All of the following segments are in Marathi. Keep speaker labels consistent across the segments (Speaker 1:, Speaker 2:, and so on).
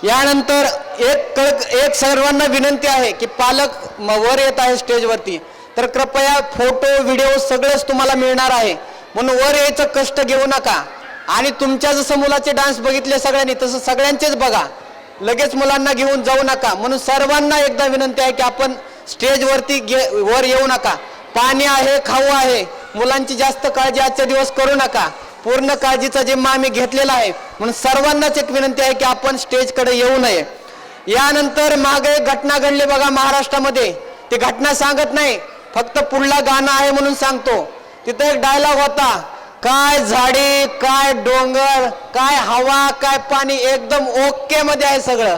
Speaker 1: यानंतर एक सर्वांना विनंती आहे की पालक वर येत आहे स्टेजवरती, तर कृपया फोटो व्हिडिओ सगळंच तुम्हाला मिळणार आहे, म्हणून वर यायचं कष्ट घेऊ नका। आणि तुमच्या जसं मुलाचे डान्स बघितले सगळ्यांनी तसं सगळ्यांचेच बघा, लगेच मुलांना घेऊन जाऊ नका। म्हणून सर्वांना एकदा विनंती आहे की आपण स्टेजवरती वर येऊ नका। पाणी आहे, खाऊ आहे, मुलांची जास्त काळजी आजच्या दिवस करू नका, पूर्ण काळजीचा जिम्मा आम्ही घेतलेला आहे। म्हणून सर्वांनाच एक विनंती आहे की आपण स्टेजकडे येऊ नये। यानंतर मागे एक घटना घडली बघा महाराष्ट्रामध्ये, ती घटना सांगत नाही, फक्त पुढला गाणं आहे म्हणून सांगतो। तिथे एक डायलॉग होता, काय झाडी, काय डोंगर, काय हवा, काय पाणी, एकदम ओके मध्ये आहे सगळं।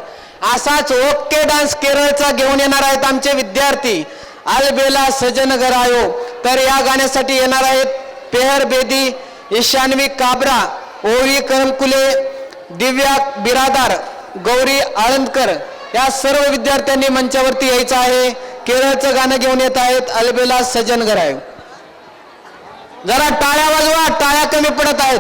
Speaker 1: असाच ओके डान्स केरळचा घेऊन येणार आहेत आमचे विद्यार्थी, अलबेला सजन घर आयो। तर या गाण्यासाठी येणार आहेत पेहर बेदी, ईशान्वी काबरा, ओवी करमकुले, दिव्या बिरादार, गौरी आळंदकर, या सर्व विद्यार्थ्यांनी मंचावरती यायचं आहे। केरळचं गाणं घेऊन येत आहेत अलबेला सजन घर आयो। जरा टाळ्या वाजवा, टाळ्या कमी पडत आहेत।